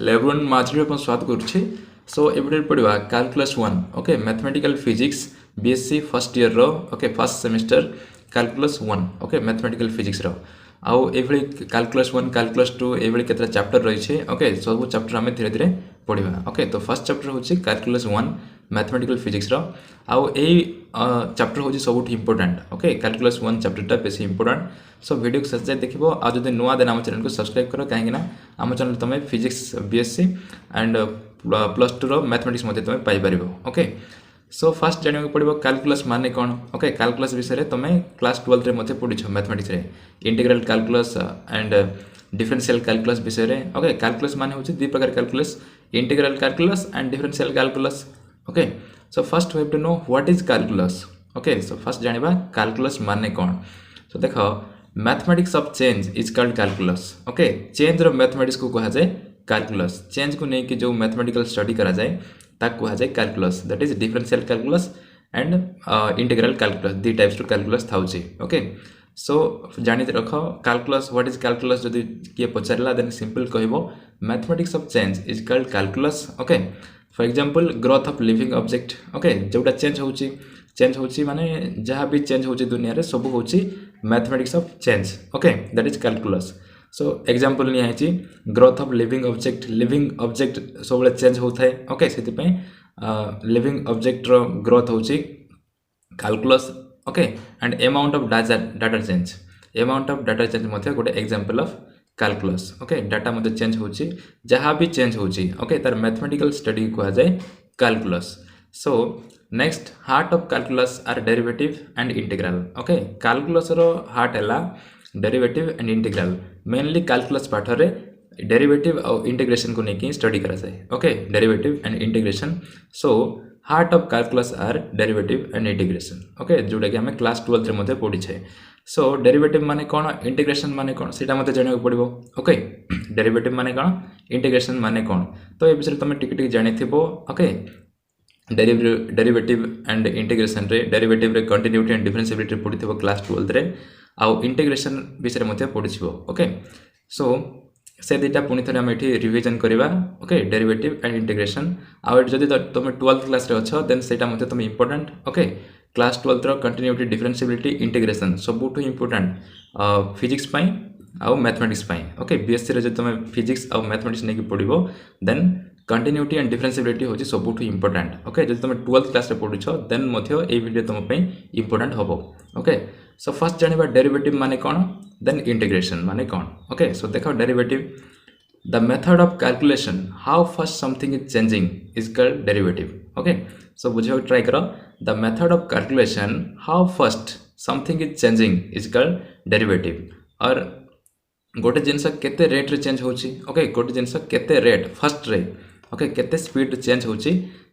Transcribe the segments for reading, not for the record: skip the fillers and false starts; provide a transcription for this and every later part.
Hello everyone माजरी अपन स्वागत करुछे। सो एवडे पढ़िबा calculus 1 okay mathematical physics BSc first year रो okay first semester calculus 1 okay mathematical physics रो आउ एभली कैलकुलस 1 कैलकुलस 2 एभली केतरा चैप्टर रही छे ओके सब चैप्टर हमें धीरे धीरे पढ़िबा ओके। तो फर्स्ट चैप्टर होची कैलकुलस 1 मैथमेटिकल फिजिक्स रो आउ एई चैप्टर होची सबुठ इंपोर्टेंट ओके कैलकुलस 1 चैप्टर टा बेसी इंपोर्टेंट। सो वीडियो शेष जाए देखिबो आ जदि नुआ देना आम चैनल को सब्सक्राइब करो कहीं ना आम चैनल तुम फिजिक्स बीएससी एंड प्लस 2 रो मैथमेटिक्स मते तुम पाई परिबो ओके। सो फर्स्ट जानियो पड़िबो कैलकुलस माने कोन ओके कैलकुलस विषय रे तुम क्लास 12 रे मते पढिछो मैथमेटिक्स रे integral calculus and differential calculus विषय रे ओके। कैलकुलस माने होची दि प्रकार calculus integral calculus and differential calculus okay. So first we have to know what is calculus okay. So first जानिबा कैलकुलस माने कोन। सो देखो mathematics of change is called calculus okay. Change रो mathematics को कहा जाए कैलकुलस चेंज को नहीं कि जो मैथमेटिकल स्टडी करा जाए ताक कहा जाए calculus that is differential calculus and integral calculus दी टाइप्स टू कैलकुलस थाउची ओके। सो जानी रख कैलकुलस व्हाट इज कैलकुलस जदि किए पचारला देन सिंपल कहबो mathematics of change is called calculus okay. For example growth of living object okay जोटा change होची माने जहाँ भी चेंज होची दुनिया रे सब होची mathematics of change okay that is calculus. So example निया है ग्रोथ ऑफ लिविंग ऑब्जेक्ट सब चेंज होता है ओके से लिविंग ऑब्जेक्ट रो ग्रोथ होची calculus okay. And amount of data change मध्य गोटे example of calculus okay. Data मध्य चेंज होची जहाँ भी चेंज होची ओके तार मैथमेटिकल स्टडी कहा जाए calculus. So next heart of calculus are derivative and integral okay. Calculus रो हार्ट हैला derivative and integral mainly calculus पाठ रे डेरिवेटिव और इंटीग्रेशन को लेकिन स्टडी करा जाए okay derivative and integration. So heart of calculus are derivative and integration okay जोटा कि हमें क्लास 12 रे मध्ये पढ़ी छे। सो डेरिवेटिव माने कोन इंटीग्रेशन माने कोन सेटा मते जानियो पड़िबो ओके। डेरिवेटिव माने कोन इंटीग्रेशन माने कोन तो ए विषय तुम टिक टिक जानि थिबो ओके। डेरिवेटिव एंड इंटीग्रेशन रे डेरिवेटिव रे कंटिन्यूटी एंड डिफरेंशिएबिलिटी पढ़िथिबो क्लास 12 रे आउ इंटीग्रेशन विषय मध्ये पढ़िथिबो ओके। सो से दुटा पुणी थे आम ये रिविजन करवा ओके डेरिवेटिव एंड इंटीग्रेशन आउ जदि तुम 12th क्लास रे अच्छो देन सेटा मध्ये तुम इंपोर्टेंट ओके। क्लास 12 रो कंटिन्यूटी डिफरेंशिएबिलिटी इंटीग्रेशन सबुठु इंपोर्टेंट फिजिक्स पई आउ मैथमेटिक्स पई ओके। बीएससी रे जदि तुम फिजिक्स आउ मैथमेटिक्स नहीं पढ़िबो देन कंटिन्यूटी एंड डिफरेंशिएबिलिटी होची सबुठु इंपोर्टेंट ओके। जदि तुम 12th क्लास रे पढ़ुछो देन मध्य ए वीडियो तुम पई इंपोर्टेंट हबो ओके। सो फर्स्ट जानिबा डेरिवेटिव माने कोन देन इंटीग्रेशन माने कोन ओके। सो देखो derivative the method of calculation how fast something is changing is called derivative okay. So बुझियो ट्राई करो the method of calculation how fast something is changing is called derivative. और गोटे जिनस केते rate रे change होची okay गोटे जिनस केते rate first ray okay केते स्पीड चेंज होची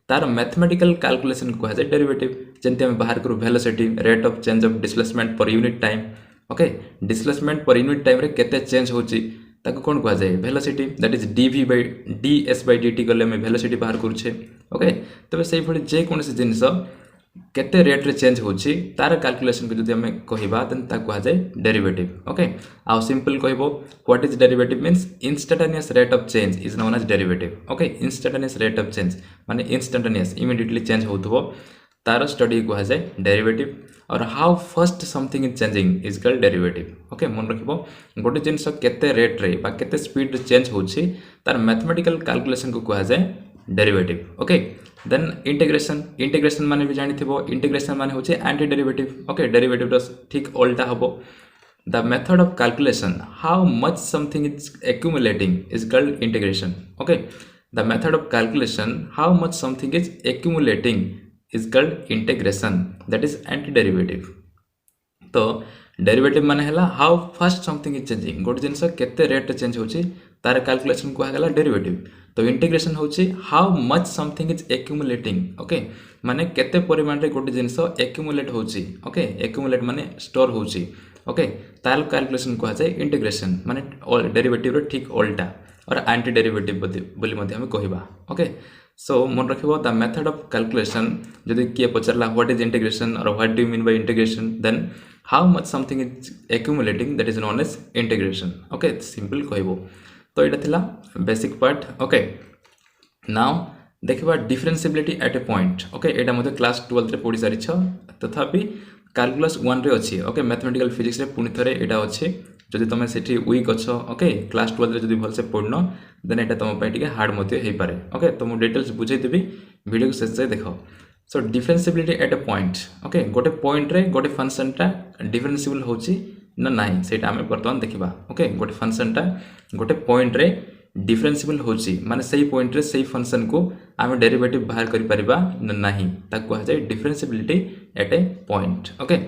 तार मैथमेटिकल कैलकुलेशन कहा जाए डेरिवेटिव। जंती हम बाहर करू velocity rate of change of displacement per unit time okay. Displacement per unit time रे केते चेंज होची ताको कोन कहा जाए वेलोसिटी दैट इज dv/dt गले में वेलोसिटी बाहर करूछे ओके। तबे सेही भली जे कोनसे जिंस केते रेट रे चेंज होची तार कैलकुलेशन को जदि हमें कहिबा देन ता कहा जाए डेरिवेटिव ओके। आ सिंपल कहबो what is derivative means instantaneous rate of change is known as derivative okay. Instantaneous rate of change माने इंस्टेंटेनियस इमीडिएटली चेंज होतबो तार स्टडी कहा जाए डेरिवेटिव। और how fast something is changing is called derivative okay. मन रखिबो गोटे जिंस केते रेट रे बा केते स्पीड रे चेंज होची तार मैथमेटिकल कैलकुलेशन को कहा जाए डेरिवेटिव ओके। देन इंटीग्रेशन माने भी जानि थिबो इंटीग्रेशन माने होचे एंटी डेरिवेटिव ओके। डेरिवेटिव रो ठीक उल्टा हबो। The method of calculation how much something is accumulating is called integration okay. The method of calculation how much something is accumulating is called integration that is anti derivative. तो derivative माने हला how fast something is changing गोटे जिनस केते rate change होची तार calculation को गला derivative. तो इंटीग्रेशन होची how much something is accumulating okay माने केते परिमाण रे गोटे जिनस एक्यूमुलेट होची ओके। एक्यूमुलेट माने स्टोर होची ओके तार कैलकुलेशन को जाए इंटीग्रेशन माने डेरिवेटिव रो ठीक उल्टा और एंटी डेरिवेटिव बोली मध्ये हम कहिबा ओके। सो मन रखिबो द मेथड ऑफ कैलकुलेशन जदि किए पचारला व्हाट इज इंटीग्रेशन और what do you mean by integration then how much something is accumulating that is known as integration okay simple कहबो। तो यहाँ थिला बेसिक पार्ट ओके नाउ देखा differentiability at a point okay एटा मते class 12 रे पढ़ी सारी तथापि कैलकुलस 1 रे अछि ओके मैथमेटिकल फिजिक्स रे पुनी थरे एटा अछि जदि तुम सेठी वीक अछ ओके क्लास 12 रे जदि भल से पढ़नो देन एटा तुम पय टिके हार्ड मते हे पारे ओके तो मु डिटेल्स बुझै देबी वीडियो को शेष जाय देखो सो differentiability at a point okay गोटे पॉइंट रे गोटे फंक्शन टा डिफरेंशिएबल होची ना नाही सेटा हमें वर्तमान देखिबा ओके गोटे फंक्शन टा गोटे पॉइंट रे डिफरेंशिएबल होची माने सही पॉइंट रे सही फंक्शन को आमे डेरिवेटिव बाहर करि परिबा नाही ताकू आ जाय differentiability at a point okay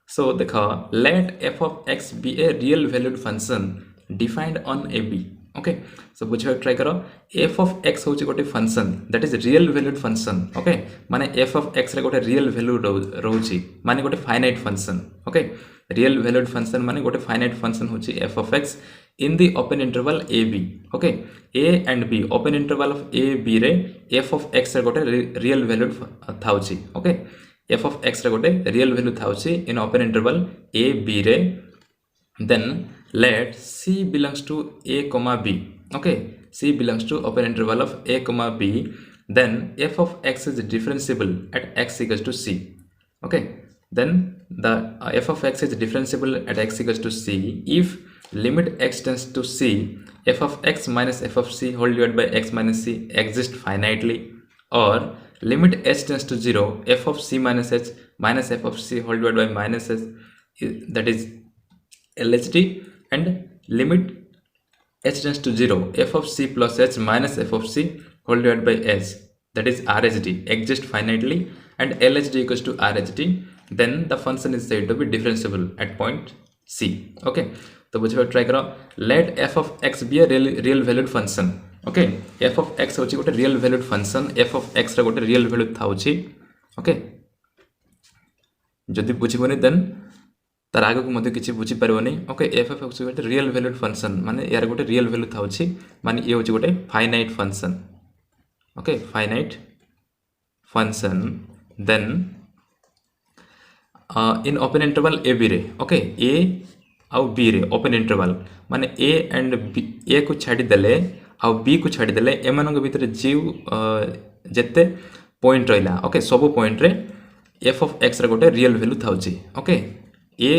so देखो late f of x be a real valued function defined on a b okay so बुझे ट्राई करो f of x होची गोटे function that is real valued function okay माने f of x रे गोटे real value रहउची माने गोटे finite function okay real valued function माने गोटे फाइनाइट फंक्शन होची f of x in the open interval a b okay a and b open interval of a b रे f of x रे गोटे real valued थाउची okay f of x रे गोटे real value थाउची in open interval a b रे then let c belongs to a comma b okay c belongs to open interval of a comma b then f of x is differentiable at x equals to c okay then the f of x is differentiable at x equals to c if limit x tends to c f of x minus f of c whole divided by x minus c exist finitely or limit h tends to 0 f of c minus h minus f of c whole divided by minus h that is LHD and limit h tends to 0 f of c plus h minus f of c whole divided by h that is RHD exist finitely and LHD equals to RHD then the function is said to be differentiable at point C okay तो बुझे try करो let f of x be a real valued function okay f of x होची गोटे real valued function f of x रे गोटे real value थाउची okay जदि बुझिबोनी then तार आगे को मते किछि बुझि परबोनी ओके एफ ऑफ एक्स गोटे रियल वैल्यूड फंक्शन माने यार गोटे रियल वैल्यू थाउछि माने ये होछि गोटे finite function okay finite function then in open interval a b रे ओके ए आउ बी रे ओपन इंटरवल माने ए एंड बी ए को छाडी देले आउ बी को छाडी देले एमानक भितर जीव जत्ते पॉइंट रहिला ओके सब पॉइंट रे एफ ऑफ एक्स रे गोटे रियल वैल्यू थाउछि okay a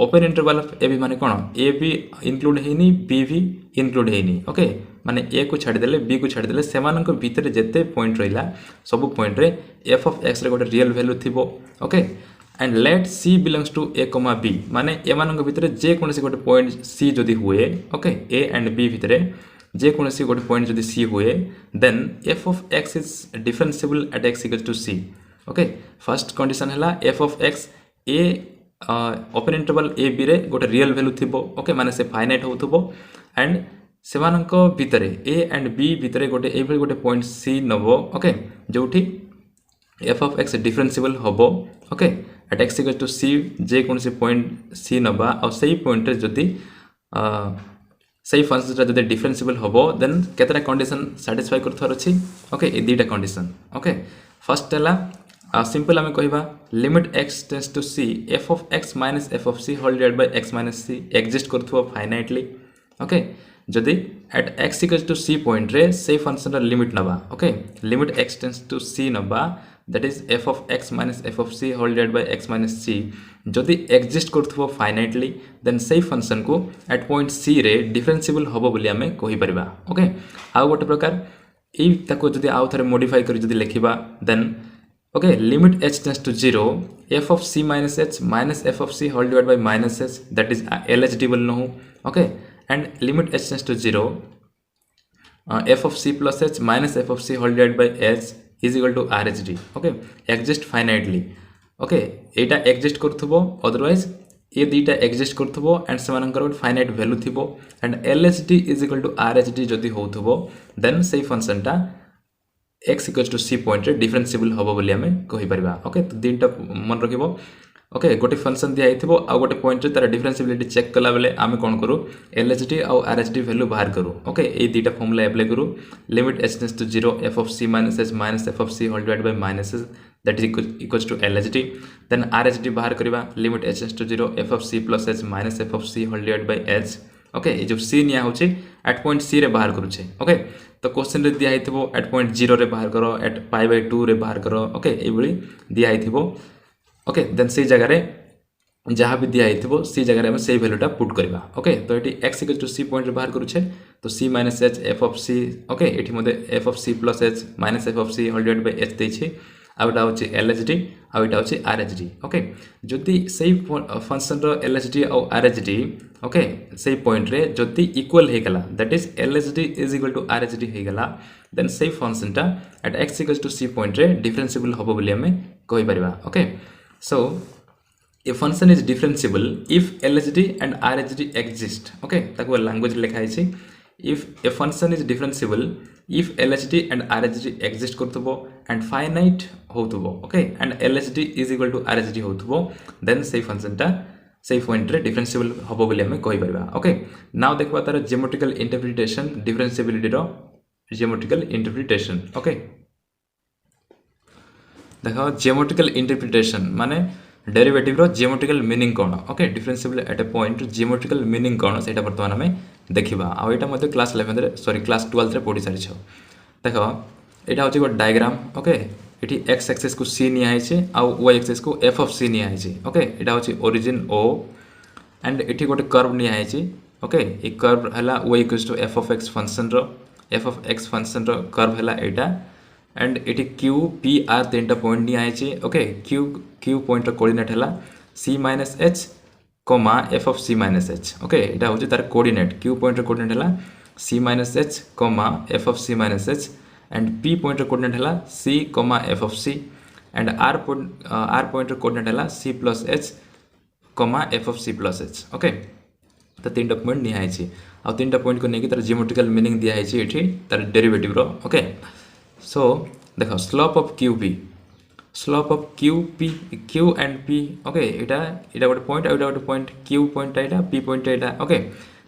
open interval of a b माने कोन ए बी इंक्लूड हेनी बी भी इंक्लूड हेनी ओके माने ए को छाडी देले बी को छाडी देले सेमानक भितर जत्ते पॉइंट रहिला सब पॉइंट रे एफ ऑफ एक्स रे गोटे रियल वैल्यू थिबो okay and let c belongs to a comma b माने एमानक भितर जे कोनसी गोटे पॉइंट सी जदी हुए ओके ए एंड बी भितर जे कोनसी गोटे पॉइंट जदी सी हुए then f of x is differentiable at x equals to c okay first condition हला f of x a open interval a b रे गोटे रियल वैल्यू थिबो ओके माने से फाइनाइट होथबो एंड सेमानक भितर ए एंड बी भितर गोटे ए गोटे पॉइंट सी नबो ओके जोठी एफ ऑफ एक्स डिफरेंशिएबल होबो okay at x equal to c जे कोनसी पॉइंट सी नबा और सही पॉइंट रे जदी सही फंक्शन जदी डिफरेंशिएबल होबो देन केतरा कंडीशन सैटिस्फाई करथर अछि ओके ए दीटा कंडीशन ओके फर्स्ट हला सिंपल आम कहवा limit x tends to c f of x minus f of c whole divide by x minus c exist करथुवा फाइनाइटली ओके जदि at x equals to c point रे से function रा limit नबा okay limit x tends to c नबा that is f of x minus f of c whole divide by x minus c जदि exist करथुवा finitely then से function को at point c रे डिफरेंशिएबल होबो बोली आमे कहि परबा ओके आ गोटे प्रकार ई ताको जदि आउ थरे मॉडिफाई करी जदि लेखिबा then okay limit h tends to 0 f of c minus h minus f of c whole divided by minus h that is LHD बोल नहु okay and limit h tends to 0 f of c plus h minus f of c whole divided by h is equal to RHD okay exist finitely okay Etah exist करथबो otherwise ये दीटा exist करथबो and समानकर finite value थिबो and LHD is equal to RHD जदी होथबो then से function टा x equals to c point रे differentiable होबो बोली हमें कहि परबा ओके तो तीनटा मन रखिबो ओके गोटे फंक्शन दिया हिथिबो आ गोटे पॉइंट रे तार डिफरेंशिएबिलिटी चेक कला बेले आमे कोन करू LHD आ RHD वैल्यू बाहर करू ओके ए दीटा फॉर्मूला अप्लाई करू limit h tends to 0 f of c minus h minus f of c whole divided by minus h that is equals to LHD then RHD बाहर करबा limit h tends to 0 f of c plus h minus f of c whole divided by h okay ये जो सी निया होची eight point c रे बाहर करूचे okay तो क्वेश्चन रे दिया हिथिबो एट पॉइंट 0 रे बाहर करो एट पाई बाय 2 रे बाहर करो ओके ए बली दिया हिथिबो ओके देन से जगह रे जहाँ भी दिया हिथिबो सी जगह रे हम सेही वैल्यूटा पुट करबा ओके तो एटी x equal to c point रे बाहर करूचे तो c minus h f of c okay एटी मते f of c plus h minus f of c whole divide by h देछि आउटा होची lhd आउटा होची rhd ओके जदि सेही फंक्शन रो lhd और rhd ओके सेही पॉइंट रे जदि इक्वल हे गला that is lhd is equal to rhd हे गला देन सेही फंक्शन टा at x equal to c point रे डिफरेंशिएबल होबो बोली हमें कहि परिबा okay so a function is differentiable if LHD and RHD exist okay ताको language लिखा है if a function is differentiable if LHD and RHD exist करथबो and finite होथबो okay and LHD is equal to RHD होथबो then say function टा say point रे differentiable होबो बोली हमें कहि परबा okay now देखबा तार geometrical interpretation differentiability रो geometrical interpretation okay देखो geometrical interpretation माने डेरिवेटिव रो जियोमेट्रिकल मीनिंग कोन okay differentiable at a point geometrical meaning कोन सेटा वर्तमान हमें देखिबा आ एटा मध्ये क्लास 11 रे सॉरी क्लास 12 रे पढि सारि छ देखो एटा होची गो डायग्राम ओके एठी x एक्सिस को c निया है छै आ y एक्सिस को f ऑफ c निया है छै ओके एटा होची ओरिजिन o एंड एठी गोटे कर्व निया है छै ओके ए कर्व हला y equals to f of x function रो f ऑफ x फंक्शन रो कर्व हला एटा एंड एटी क्यू पी आर तीनटा पॉइंट निया है ओके क्यू पॉइंट रो कोऑर्डिनेट हला c minus h comma f of c minus h okay एटा होची तार कोऑर्डिनेट क्यू पॉइंट रो कोऑर्डिनेट हला c minus h comma f of c minus h and p point रो कोऑर्डिनेट हला c comma f of c and r point रो coordinate हला c plus h comma f of c plus h okay तो तीनटा point निया है आ तीनटा point को नेकी तार जियोमेट्रिकल मीनिंग दिया है एठी तार डेरिवेटिव रो ओके सो देखो slope of QP slope of QP Q and P okay एटा गोटे पॉइंट एटा गोटे पॉइंट Q पॉइंट एटा P पॉइंट एटा ओके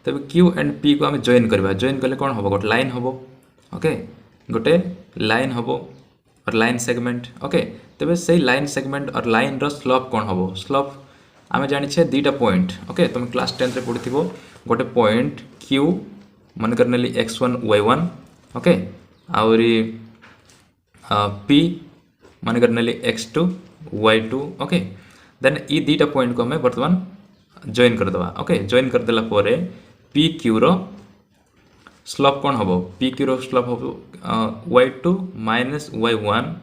तबे Q एंड P को हम जॉइन करबा जॉइन करले कोन होबो गोटे लाइन होबो ओके गोटे लाइन होबो और लाइन सेगमेंट ओके तबे सेही लाइन सेगमेंट और लाइन रो स्लोप कोन होबो स्लोप आमे जानि छे दीटा पॉइंट ओके तुम क्लास 10 रे पढिथिबो गोटे पॉइंट Q मन करनेली x1 y1 ओके आउरी P मान करनेली x2 y2 ओके देन ई दीटा पॉइंट को हमें वर्तमान जॉइन कर दवा ओके जॉइन कर देला परे PQ रो स्लोप कोन हबो PQ रो स्लोप हबो y2 minus y1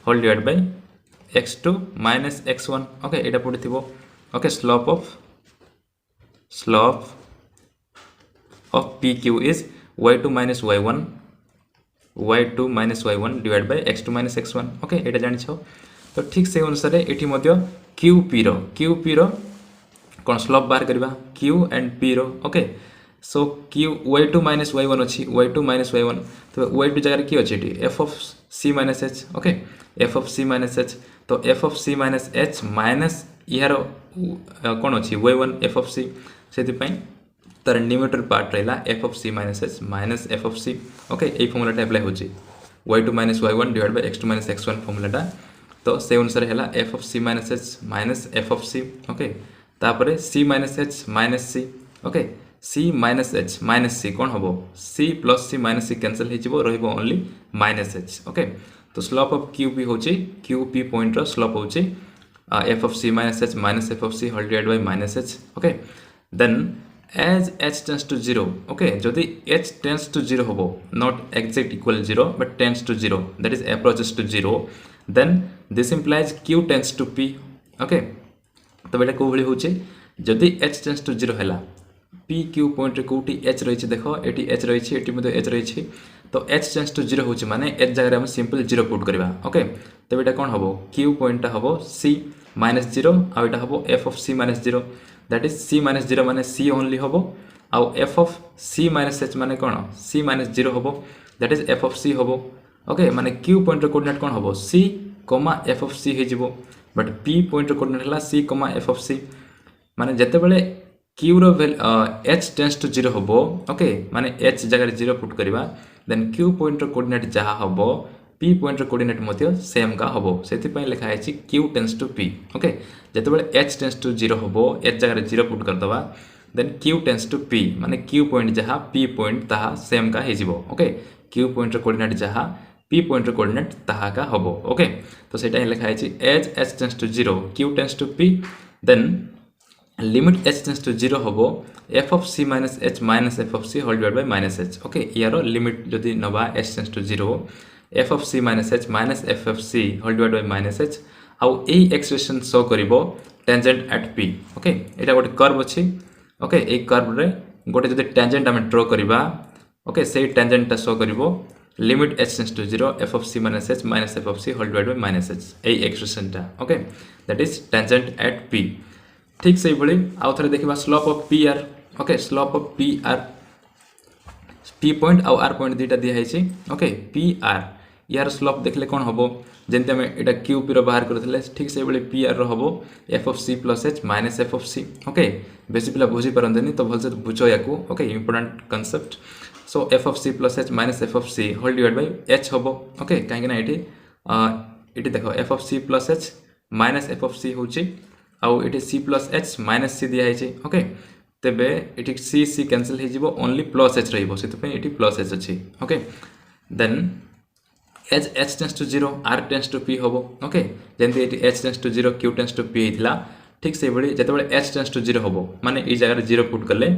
whole divide by x2 minus x1 okay एटा पढिथिबो okay slope of PQ is y2 minus y1 y2 minus y1 divide by x2 minus x1 okay एटा जानि छौ तो ठीक से अनुसार एठी मध्य QP रो कोन स्लोप बार करबा Q एंड P रो okay so Q y2 minus y1 अछि y2 माइनस y1 तो y2 जगह की अछि एठी f of c minus h okay f of c minus h तो f of c minus h minus यार कोन अछि y1 f ऑफ c सेति पई तार न्यूमरेटर पार्ट रहला f of c minus h minus f of c okay ए formula apply होची y2 minus y1 divide by x2 minus x1 फॉर्मूलाटा तो से अनुसार हैला f of c minus h minus f of c okay तापरे c minus h minus c okay c minus h minus c कोन होबो c plus c minus c cancel हे जिवो रहइबो ओनली माइनस h ओके तो slope of qp होची qp point रो slope होची f of c minus h minus f of c whole divide by minus h okay then as h tends to 0 okay jodi h tends to 0 hobo not exact equal 0 but tends to 0 that is approaches to 0 then this implies q tends to p okay तो बेटा को भली होचे जदी h tends to 0 हैला p q point रे कोठी h रहिछि देखो एटी h रहिछि एटी मध्ये h रहिछि तो h tends to 0 होचे माने h जगह हम सिंपल 0 पुट करबा ओके तो बेटा कोन हबो q पॉइंट हबो c माइनस 0 आ एटा हबो f of c minus 0 that is c minus 0 माने c only होबो आउ f of c minus h माने कोन c minus 0 होबो that is f of c होबो ओके माने q पॉइंट रो कोऑर्डिनेट कोन होबो c, f of c हे जिवो बट p पॉइंट रो कोऑर्डिनेट हला c, f of c माने जते बेले q row h tends to 0 होबो ओके माने h जगह रे 0 पुट करबा देन q पॉइंट रो कोऑर्डिनेट जहा होबो p पॉइंट रो कोऑर्डिनेट मध्य सेम का होबो सेति पय लिखा है q tends to p okay जते बेले h tends to 0 होबो h जगह रे 0 पुट कर दबा then q tends to p माने q पॉइंट जहाँ p पॉइंट ताहा सेम का हे जिवो ओके q पॉइंट रो कोऑर्डिनेट जहाँ p पॉइंट रो कोऑर्डिनेट ताहा का हबो ओके तो सेटा ही लिखा है as h tends to 0 q tends to p then limit h tends to 0 हबो f of c minus h minus f of c whole divide by minus h okay यारो लिमिट जदी नबा h tends to 0 f of c minus h minus f of c whole divide by minus h आउ एई expression show करिवो tangent at p okay एटा गोटे curve अछि okay ए कर्व रे गोटे जदी टेंजेंट हम ड्रा करिबा ओके से टेंजेंट ता शो करिवो limit h tends to 0 f of c minus h minus f of c whole divide by minus h ए एक्सप्रेशन ता okay that is tangent at p ठीक से भली आउ थरे देखिबा slope of pr okay slope of pr p point आउ r point दीटा दिया है ओके pr यार स्लोप देखले कोन हबो जेंते हम एटा q p रो बाहर करथले ठीक से भली pr रो हबो f of c plus h minus f of c okay बेसी पिला बुझी परंतनी तो भलसे बुझो याकू okay important concept so f of c plus h minus f of c whole divide by h हबो ओके काहे ना एटी देखो f of c plus h minus f of c होची आउ एटी c plus h minus c दिया है okay तेबे एटी c c कैंसिल हे जिवो ओनली प्लस h रहइबो सेतो पे एटी प्लस h अछि okay then as h tends to 0 r tends to p होबो ओके जेंति एटी h tends to 0 q tends to p हितला ठीक से बडी जते बडे h टेंड्स टू 0 होबो माने ई जगह रे 0 पुट करले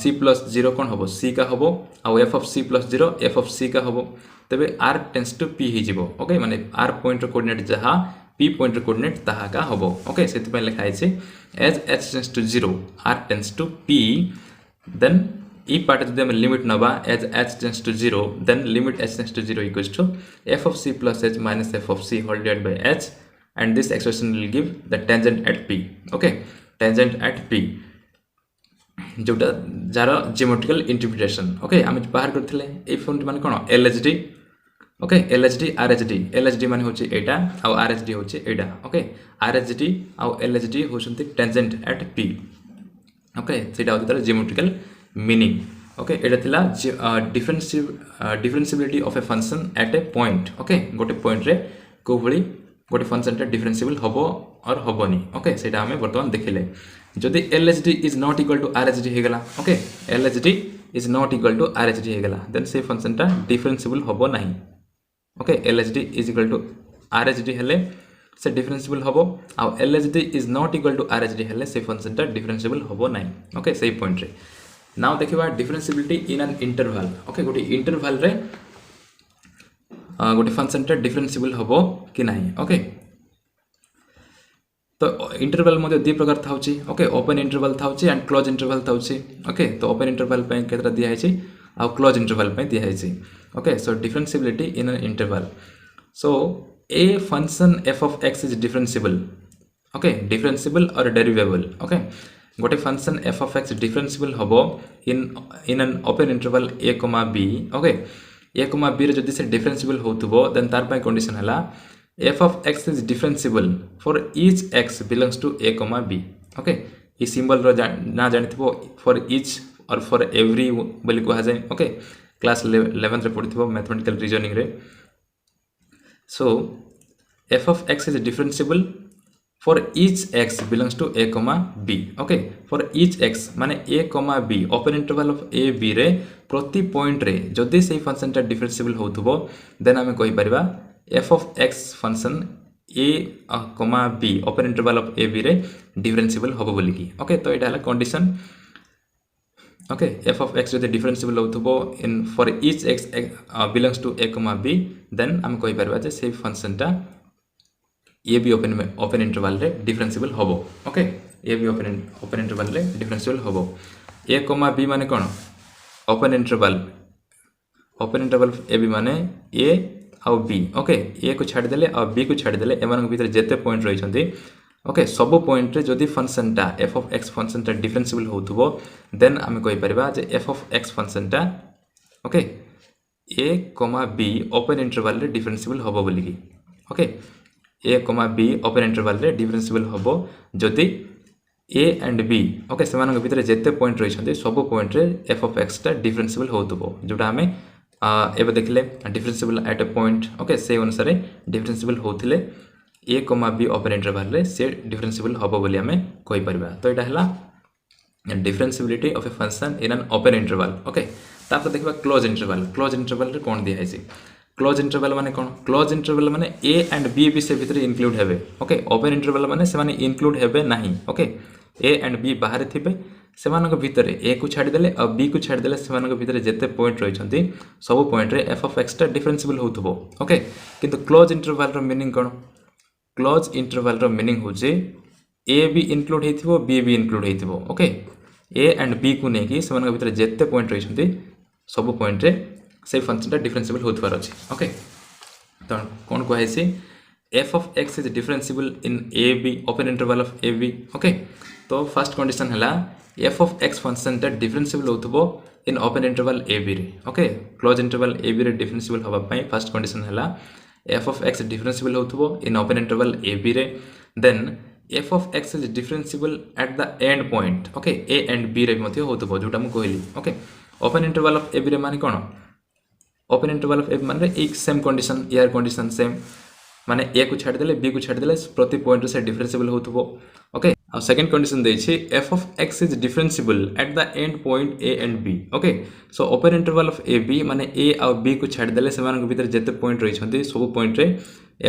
c प्लस 0 कोन होबो c का होबो आ f of c plus 0 f of c का होबो तबे r टेंड्स टू p हि जिवो ओके माने r पॉइंट रो कोऑर्डिनेट जहा p पॉइंट रो कोऑर्डिनेट ताहा का होबो ओके सेति पे लिखा है as h tends to 0 r tends to p then ई पार्ट जदि हम लिमिट नबा as h tends to 0 then limit h tends to 0 equals to f of c plus h minus f of c whole divided by h and this expression will give the tangent at p okay tangent at p जोटा जारो geometrical interpretation okay हम बाहर करथिले ए form माने कोन LHD okay LHD RHD LHD माने होची एटा आ RHD होची एटा ओके RHD आ LHD होसंती टेंजेंट एट p ओके सेटा होती तार जियोमेट्रिकल मीनिंग ओके एटा थिला differentiability of a function at a point okay गोटे पॉइंट रे को भली गोटे फंक्शन रे डिफरेंशिएबल हबो और हबोनी ओके सेटा हमें वर्तमान देखिले जदि LHD is not equal to RHD हे गला okay LHD is not equal to RHD हे गला देन से फंक्शन ता डिफरेंशिएबल हबो नाही okay LHD is equal to RHD हेले से डिफरेंशिएबल हबो आ LHD is not equal to RHD हेले से फंक्शन ता डिफरेंशिएबल हबो नाही ओके सही पॉइंट रे नाउ देखिबा differentiability in an interval okay गोटे इंटरवल रे गोटे फंक्शन ता डिफरेंशिएबल हबो कि नाही ओके तो इंटरवल मध्ये दि प्रकार थाउची ओके ओपन इंटरवल थाउची एंड क्लोज इंटरवल थाउची ओके तो ओपन इंटरवल पे केतरा दिया है छी आ क्लोज इंटरवल पे दिया है छी okay so differentiability in an interval so a function f of x is differentiable okay differentiable और डेरिवेबल ओके गोटे function f of x differentiable हबो in an open interval a, b okay a, b रे जदि से differentiable होतबो then तार पय condition हला f of x is differentiable for each x belongs to a, b okay ई symbol रो ना जानिथिबो for each और for every बोली को जाय ओके क्लास 11th रे पढिथिबो मैथमेटिकल रीजनिंग रे सो f of x is differentiable for each x belongs to a, b okay for each x माने a, b open interval of a b रे प्रति point रे जदि से फंक्शन ता डिफरेंशिएबल होतबो देन हमें कहि परिबा f of x function a, b open interval of a b रे डिफरेंशिएबल होबो बोली की ओके तो एटा हला condition okay f of x जदि डिफरेंशिएबल होतबो in for each x belongs to a, b then हम कहि परबा जे से फंक्शन ता a b ओपन इंटरवल रे डिफरेंशिएबल होबो okay a b open interval रे डिफरेंशिएबल होबो a, b माने कोन ओपन इंटरवल a b माने a आउ b ओके a को छाड़ देले और b को छाड़ देले एमान भीतर जेते पॉइंट रही छथि ओके सब पॉइंट रे जदि फंक्शन ता f of x फंक्शन ता डिफरेंशिएबल होतबो देन हम कहि परबा जे f of x फंक्शन ता okay a, b open interval रे डिफरेंशिएबल होबो बोली की okay a, b open interval रे डिफरेंशिएबल होबो जदि a एंड b ओके सेमान भीतर जेते पॉइंट रही छथि सब पॉइंट रे f of x ता डिफरेंशिएबल होतबो जोटा हमें एबे देखले differentiable at a point okay से अनुसार डिफरेंशिएबल होथिले a, b ओपन इंटरवल रे से डिफरेंशिएबल होबो बोली हमें कहि परबा तो एटा हला differentiability of a function in an open interval. Okay, तापर देखिबा क्लोज इंटरवल. क्लोज इंटरवल रे कोन दिया है? क्लोज इंटरवल माने कोन? क्लोज इंटरवल माने a एंड b भी से भितर इंक्लूड हेबे. ओके, ओपन इंटरवल माने से माने इंक्लूड हेबे नाही. ओके, a एंड b बाहर थिबे, सेमानक भितर a को छाडी देले और b को छाडी देले सेमानक भितर जेते पॉइंट रहि छथि सब पॉइंट रे f of x टा डिफरेंशिएबल होतबो. ओके, किंतु क्लोज इंटरवल रो मीनिंग कोन? क्लोज इंटरवल रो मीनिंग होचे a भी इंक्लूड हेथिबो b भी इंक्लूड हेथिबो. ओके, a एंड b को नेकी सेमानक भितर जेते पॉइंट रहि छथि सब पॉइंट रे से फंक्शन टा डिफरेंशिएबल होतबार अछि. ओके, तो कोन कहै छै? f of x is differentiable in a b open interval of a b. Okay, तो फर्स्ट कंडीशन हला f of x फंक्शन टा डिफरेंशिएबल होतबो in open interval a b रे. Okay, close interval a b रे differentiable होबा पई first condition हला f of x differentiable होतबो in open interval a b रे. Then f of x is differentiable at the end point. Okay, a and b रे मध्ये होतबो जोटा हम कहली. Okay, open interval of a b रे माने कोन? Open interval of a b माने एक सेम कंडीशन, यार कंडीशन सेम माने a को छाड़ देले b को छाड़ देले प्रति पॉइंट से डिफरेंशिएबल होतबो. ओके, अब सेकंड कंडीशन दै छी f of x is differentiable at the end point a and b. Okay, so open interval of a b माने a और b को छाड़ देले सेमान भीतर जेते पॉइंट रहि छथि सब पॉइंट रे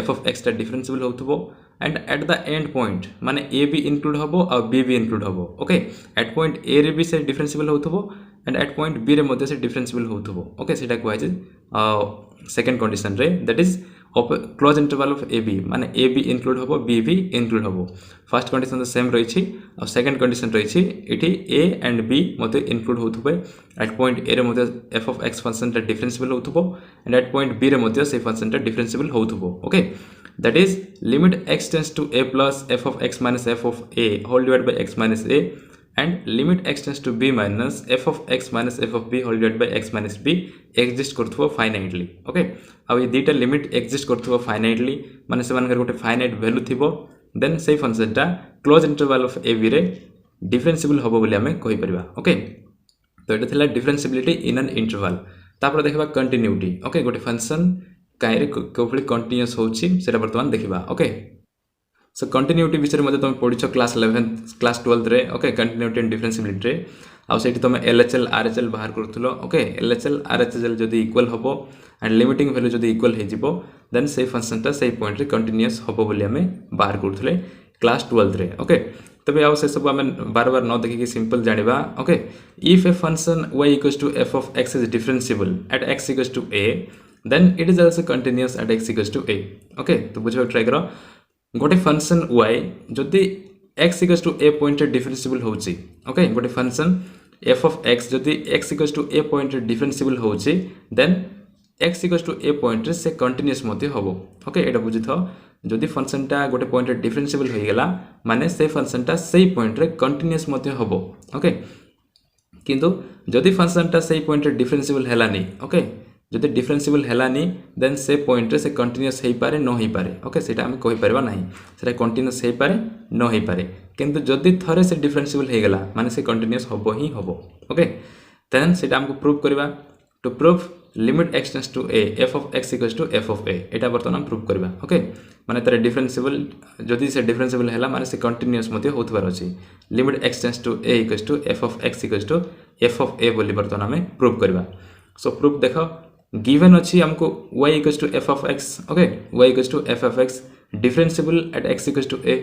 f of x टा डिफरेंशिएबल होतबो and at the end point माने a भी इंक्लूड हबो और b भी इंक्लूड हबो. ओके, एट पॉइंट a रे भी से डिफरेंशिएबल होतबो एंड एट पॉइंट b रे मध्ये से डिफरेंशिएबल होतबो. ओके, सेटा कहै छै सेकंड कंडीशन रे, that is close interval of a b माने a भी इंक्लूड हबो b भी इंक्लूड हबो. फर्स्ट कंडीशन तो सेम रही छी और सेकंड कंडीशन रही छी एठी a एंड b मध्ये इंक्लूड होतबे एट पॉइंट a रे मध्ये f of x फंक्शन टा डिफरेंशिएबल होतबो एंड एट पॉइंट b रे मध्ये से फंक्शन टा डिफरेंशिएबल होतबो. Okay, that is limit x tends to a plus f of x minus f of a whole divide by x minus a and limit x tends to b minus f of x minus f of b whole divided by x minus b exist करथबो finitely. Okay, अब ये दीटा limit exist करथबो finitely माने से मानकर गोटे finite value थिबो देन से फंक्शन टा close interval of a b रे डिफरेंशिएबल होबो बोली हमें कहि परिबा. ओके, तो एटा थिला डिफरेंशिएबिलिटी इन एन इंटरवल. तापर देखबा कंटिन्यूटी. ओके, गोटे फंक्शन काई रे कोफली कंटीन्यूअस होछि सेटा वर्तमान देखिबा. ओके, सो कंटिन्यूटी विषय में तुम पढ़ी क्लास 11 क्लास 12 रे. ओके, कंटिन्यूटी एंड डिफरेंशिएबिलिटी रे आउ सेठी तुम एलएचएल आरएचएल बाहर करथुलो. ओके, एलएचएल आरएचएल जदी इक्वल हबो एंड लिमिटिंग वैल्यू जदी इक्वल हे जिवो देन से फंक्शन ता से पॉइंट रे कंटीन्यूअस हबो बोली हमें बाहर करथुले क्लास 12 रे. ओके, तबे आउ से सब हमें बार बार न देखि कि सिंपल जानिबा. Okay, if a function y equals to f of x is differentiable at x equals to a then it is also continuous at x equals to a. Okay, तो बुझो ट्राई करो. गोटे फंक्शन y जदि x equals to a point रे differentiable होची. Okay, गोटे function f of x जदि x equals to a point रे डिफरेंशिएबल होची then x equals to a point रे से कंटीन्यूअस मध्ये हबो. ओके, एटा बुझिथो जदि फंक्शन टा गोटे पॉइंट रे डिफरेंशिएबल होई गेला माने से फंक्शन टा सेही पॉइंट रे कंटीन्यूअस मध्ये हबो. ओके, किंतु जदि फंक्शन टा सेही पॉइंट रे डिफरेंशिएबल हेलानी. ओके, जदि डिफरेंशिएबल हेलानी देन से पॉइंट रे से कंटीन्यूअस हेई पारे न हेई पारे. ओके, सेटा हम कहि परबा नाही सेटा कंटीन्यूअस हेई पारे न हेई पारे. किंतु जदि थरे से डिफरेंशिएबल हेई गेला माने से कंटीन्यूअस हबो ही हबो. ओके, देन सेटा हमको प्रूव करबा. To prove limit x tends to a f of x equals to f of a एटा बर्तमान हम प्रूव करबा. ओके, माने तारे डिफरेंशिएबल जदि से डिफरेंशिएबल हेला माने से कंटीन्यूअस मध्ये होतबार अछि. Limit x tends to a equals to f of x equals to f of a बोली बर्तमान हमें प्रूव करबा. सो प्रूफ देखो गिवन अछि हमको y equals to f of x. Okay, y equals to f of x differentiable at x equals to a.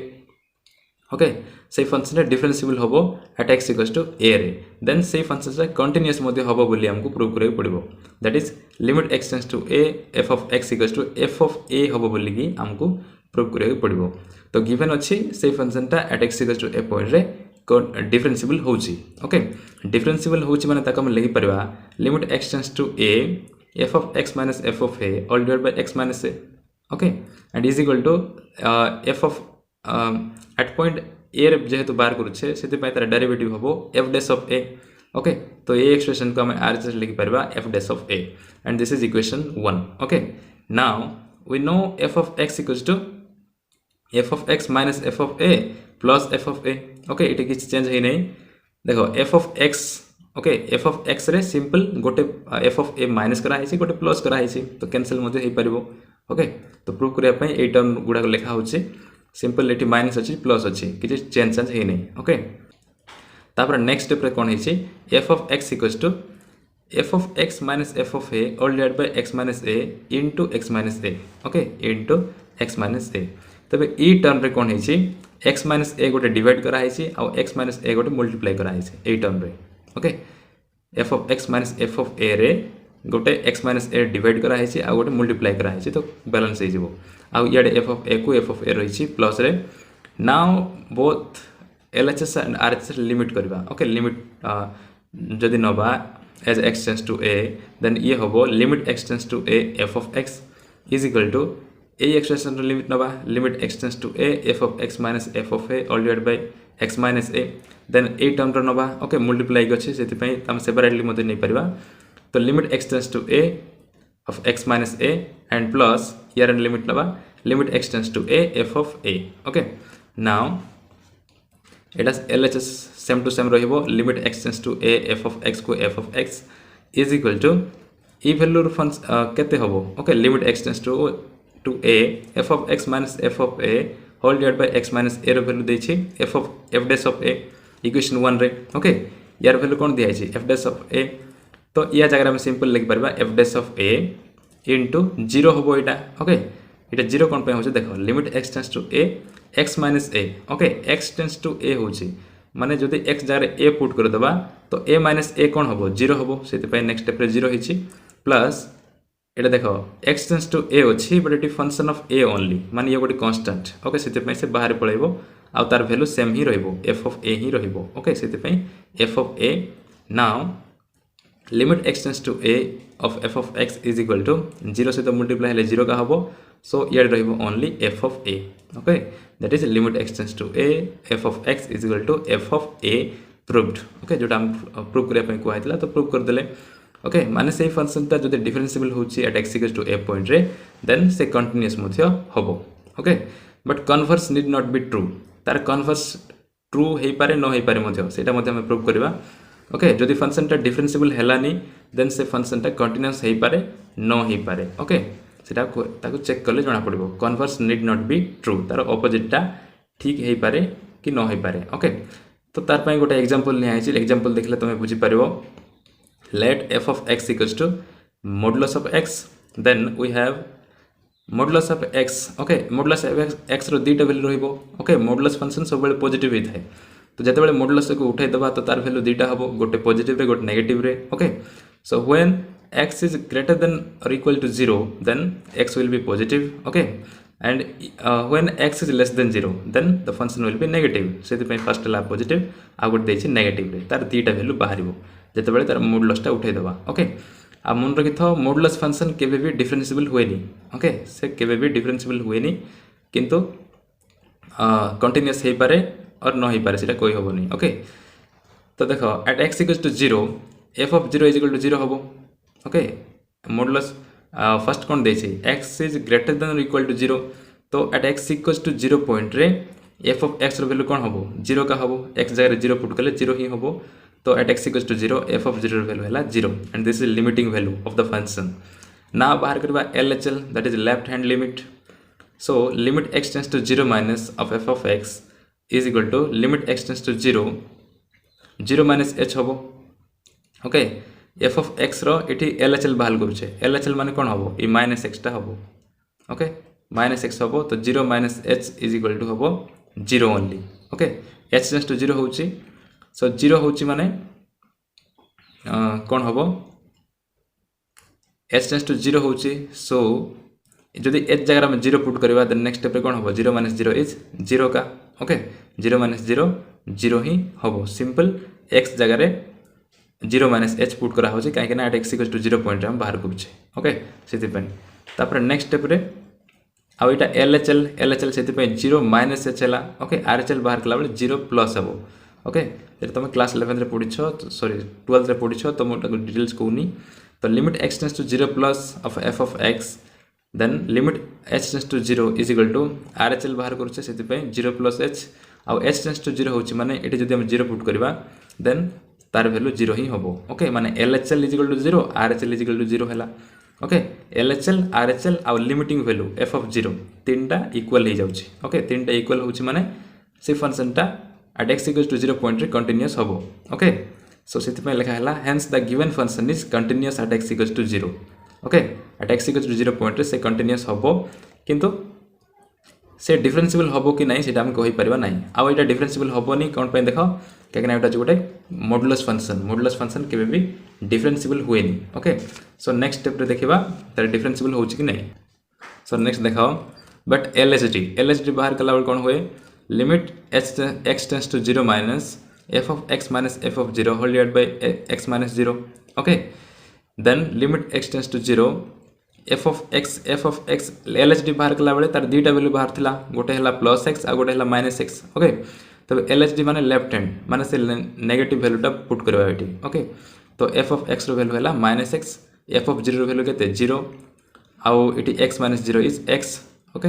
Okay, से function रे differentiable हबो at x equals to a रे देन से function रे continuous मध्ये हबो बोली हमको प्रूव करबे पड़िबो. That is limit x tends to a f of x equals to f of a हबो बोली कि हमको प्रूव करबे पड़िबो. तो गिवन अछि से फंक्शन टा at x equals to a point रे डिफरेंशिएबल होची. ओके, डिफरेंशिएबल होची माने ताका हम लिखि परबा limit x tends to a f of x minus f of a all divided by x minus a. Okay, and is equal to f of at point a रे जेहेतु बार करूछे सेति पय तार डेरिवेटिव हबो f dash of a. Okay, तो ये expression को हम आरएचएस लिखि परबा f dash of a and this is equation 1. Okay, now we know f of x equals to f of x minus f of a plus f of a. Okay, इटे किछ change हे नै. देखो f of x. Okay, f of x रे simple गोटे f of a minus करा है गोटे plus करा है तो कैंसिल मध्ये हे परिबो. ओके, तो प्रूव करिया पय ए टर्म गुडा लिखा होचे सिंपल एटी माइनस अछि प्लस अछि किछ चेंज हे नै. ओके, तापर नेक्स्ट स्टेप रे कोन हिची f of x equals to f of x minus f of a all divided by x minus a into x minus a okay into x minus a तबे ई term रे कोन हिची x minus a गोटे divide करा हिची आ x minus a गोटे multiply करा हिची ई term रे okay f of x minus f of a रे गोटे x minus a डिवाइड करा हिची आ गोटे मल्टीप्लाई करा हिची तो बैलेंस हो जिवो आ याडे f of a को f of a रहिची प्लस रे now both LHS and RHS limit करबा ओके लिमिट जदि नबा as x tends to a then ये होबो limit x tends to a f of x is equal to a expression रो limit नबा limit x tends to a f of x minus f of a all divided by x minus a then a term रो नबा okay multiply गछि सेति पई हम separately मते नै परबा तो limit x tends to a of x minus a and plus यार limit नबा limit x tends to a f of a okay now it has LHS same to same रहिबो limit x tends to a f of x को f of x is equal to e value function केते होबो okay limit x tends to a f of x minus f of a whole divided by x minus a रो value देछि f dash of a equation 1 रे okay यार value कोन दिया छि f dash of a तो या जगह हम सिंपल लिख परबा f dash of a into 0 होबो एटा ओके एटा 0 कोन पे होछ देखो limit x tends to a x minus a okay x tends to a होची माने जदि x जगह a पुट कर दबा तो a minus a कोन होबो 0 होबो सेति पय नेक्स्ट स्टेप रे 0 हिची प्लस एटा देखो x tends to a होची but it function of a only माने ये गोटे कांस्टेंट ओके सेति पय से बाहर पळेबो आ तार वैल्यू सेम ही रहइबो f of a ही रहइबो ओके सेति पय f of a now limit x tends to a of f of x is equal to 0 से तो मल्टीप्लाई हेले 0 का होबो सो यार रहइबो only f of a okay that is limit x tends to a f of x is equal to f of a proved okay जोटा हम prove करिया पय को आइतला तो प्रूव कर देले ओके माने सेही फंक्शन ता जदि डिफरेंशिएबल होची at x equals to a point रे देन से कंटीन्यूअस मध्य होबो okay but converse need not be true तार कन्वर्स ट्रू हेई पारे न हेई पारे मध्य सेटा मध्य हम प्रूव करबा ओके जदि फंक्शन ता डिफरेंशिएबल हेलानी देन से फंक्शन ता कंटीन्यूअस हेई पारे न हेई पारे ओके सेटा ताको चेक करले जणा पड़िबो converse need not be true तार ऑपोजिट ता ठीक हेई पारे कि न हेई पारे ओके तो तार पय गोटे एग्जांपल नि आइछि एग्जांपल देखले तमे बुझी पारिबो let f of x equals to modulus of x then we have modulus of x okay modulus of x रो दीटा वैल्यू रहइबो ओके modulus फंक्शन सब बेले पॉजिटिव ही थाए तो जते बेले modulus को उठाई दबा तो तार वैल्यू दीटा हबो गोटे पॉजिटिव रे गोटे नेगेटिव रे okay so when x is greater than or equal to 0 then x will be positive okay and when x is less than 0 then the function will be negative सेति पय first ला positive आ गोटे देछि negative रे तार दीटा value बाहरिबो जते बेले तार modulus टा उठाई दबा ओके आ मन रखिथो modulus फंक्शन केबे भी डिफरेंशिएबल होएनी ओके से केबे भी डिफरेंशिएबल होएनी किंतु कंटीन्यूअस हेई पारे और न हेई पारे सेटा कोई होबोनी ओके तो देखो eight x equals to 0 f of 0 is equal to 0 होबो ओके modulus फर्स्ट कोन देछि x is greater than or equal to 0 तो at x equals to 0 point रे f of x रो वैल्यू कोन होबो 0 का होबो x जगह 0 पुट करले 0 ही होबो तो at x equals to 0 f of 0 रो वैल्यू हैला 0 and this is limiting value of the function now बाहर करबा LHL that is left hand limit so limit x tends to 0 minus of f of x is equal to limit x tends to 0 0 minus h होबो okay f of x रो इठी LHL बाहर करूछे LHL माने कोन होबो E minus x टा होबो okay minus x होबो तो 0 minus h is equal to होबो 0 only okay h tends to 0 होउची सो 0 होउची माने कोन होबो h tends to 0 होउची सो जदि h जगह में 0 पुट करबा देन नेक्स्ट स्टेप रे कोन होबो 0 minus 0 इज 0 का ओके 0 minus 0 0 ही होबो सिंपल x जगह रे 0 minus h पुट करा होची काहे ना x equals to 0 पॉइंट हम बाहर करूछे ओके सेति पे तापर नेक्स्ट स्टेप रे आ एटा LHL सेति पे 0 minus h हला ओके RHL बाहर कला बेले 0 प्लस हबो ओके जे तुम क्लास 11 रे पढिछो सॉरी 12 रे पढिछो तो मोटा डिटेल्स कोनी तो limit x tends to 0 plus of f of x then limit h tends to 0 is equal to RHL बाहर करूछे सेति पे 0 प्लस h आ h टेंड्स टू 0 होची माने एटी जदि हम 0 पुट करबा देन तार वैल्यू 0 ही होबो ओके माने LHL is equal to 0 RHL is equal to 0 हला ओके LHL RHL आ लिमिटिंग वैल्यू f of 0 तीनटा इक्वल हो जाउची ओके तीनटा इक्वल होची माने से फंक्शन टा at x equals to 0 point रे continuous होबो ओके सो सेति पे लिखा हला hence the given function is continuous at x equals to 0 okay at x equals to 0 point रे से continuous होबो किंतु से डिफरेंशिबल होबो कि नहीं सेटा हम कहि परबा नहीं आ एटा डिफरेंशिबल होबो नहीं कोन पे देखो केकना एटा गोटे मॉडुलस फंक्शन केबे भी डिफरेंशिबल हुए नहीं ओके सो नेक्स्ट स्टेप रे देखिबा तार डिफरेंशिबल होउची कि नहीं सो नेक्स्ट देखाओ बट LHD बाहर कला बेल कोन हुए limit x tends to 0 minus f of x minus f of 0 whole divided by x minus 0 okay then limit x tends to 0 f of x LHD बाहर कला बेले तार दीटा वैल्यू बाहर थिला गोटे हला प्लस x आ गोटे हला माइनस x ओके तब LHD माने लेफ्ट हैंड माने से नेगेटिव वैल्यूटा पुट करबा एठी ओके तो f of x रो वैल्यू हला माइनस x f of 0 रो वैल्यू केते 0 आउ इटी x minus 0 is x okay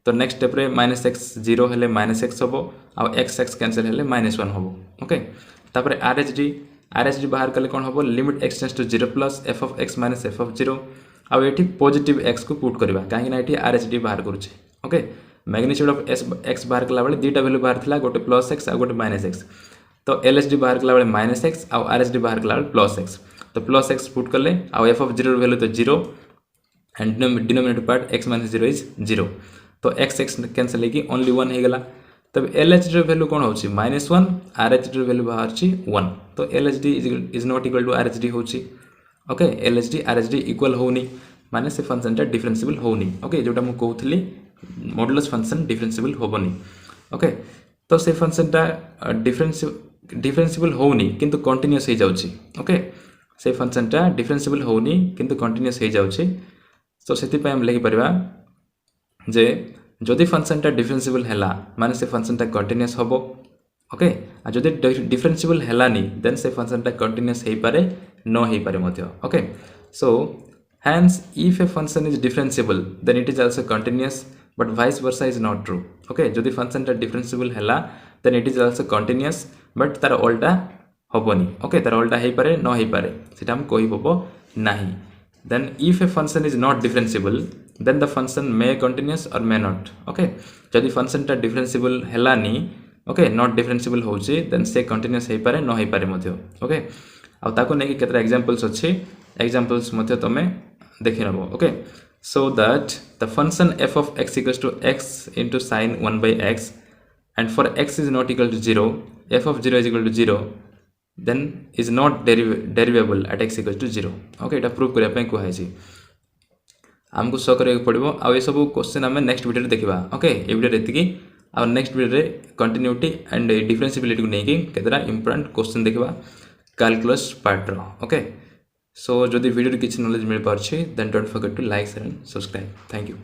तो नेक्स्ट स्टेप रे माइनस x 0 हेले माइनस x होबो आउ x कैंसिल हेले माइनस 1 होबो ओके तापर RHD बाहर कले कोन होबो limit x tends to 0 plus f of x minus f of 0 आउ एठी पॉजिटिव x को पुट करबा काहे ना एठी RHD बाहर करूचे ओके मैग्नीट्यूड ऑफ x बाहर कला बेले दीटा वैल्यू बाहर थिला गोटे प्लस x आ गोटे माइनस x तो LHD बाहर कला बेले माइनस x आउ RHD बाहर कला बेले प्लस x तो प्लस x पुट करले आउ f of 0 वैल्यू तो 0 and denominator part x minus 0 is 0 तो x कैंसिल होगी ओनली 1 हो गला तब LHD रो वैल्यू कोन होची -1 RHD रो वैल्यू बाहर छी 1 तो LHD is not equal to RHD होची ओके LHD RHD इक्वल होनी माने से फंक्शन टा डिफरेंशिबल होनी ओके जोटा मु कहउथली मॉडुलस फंक्शन डिफरेंशिबल होबनी ओके तो से फंक्शन टा डिफरेंशिबल होनी किंतु कंटीन्यूअस हो जाउची ओके से फंक्शन टा डिफरेंशिबल होनी किंतु कंटीन्यूअस हो जाउची तो सेति पे हम लिखि परबा जे जदि फंक्शन टा डिफरेंशिबल हैला माने से फंक्शन टा कंटीन्यूअस होबो ओके आ जदि डिफरेंशिबल हैलानी देन से फंक्शन टा कंटीन्यूअस हेई पारे न हेई पारे मध्य okay so hence if a function is differentiable then it is also continuous but vice versa is not true okay जदि फंक्शन टा डिफरेंशिबल हैला then it is also continuous but तार उल्टा होबोनी ओके तार उल्टा हेई पारे न हेई पारे सेटा हम कहि बबो नाही then if a function is not differentiable then the function may continuous or may not okay जदि फंक्शन टा डिफरेंशिबल हैलानी ओके नॉट डिफरेंशिबल होची देन से कंटीन्यूअस हेई पारे न हेई पारे मध्य ओके आ ताको नै कि केतरा एग्जांपल्स अछि एग्जांपल्स मध्य तमे देखि नबो okay so that the function f of x equals to x into sin 1 by x and for x is not equal to 0 f of 0 is equal to 0 then is not derivable at x equals to 0 okay Etah prove करिया पे कुहाय छी हमको show करे पड़िबो आ ए सब question हमें next video रे देखिबा okay ए video रेति की आ नेक्स्ट वीडियो रे कंटिन्यूटी एंड डिफरेंशिबिलिटी को नै कि केतरा इंपोर्टेंट क्वेश्चन देखिबा कैलकुलस पार्ट रो ओके सो जदि वीडियो रे किछ नॉलेज मिल पारछि then don't forget to like share and subscribe thank you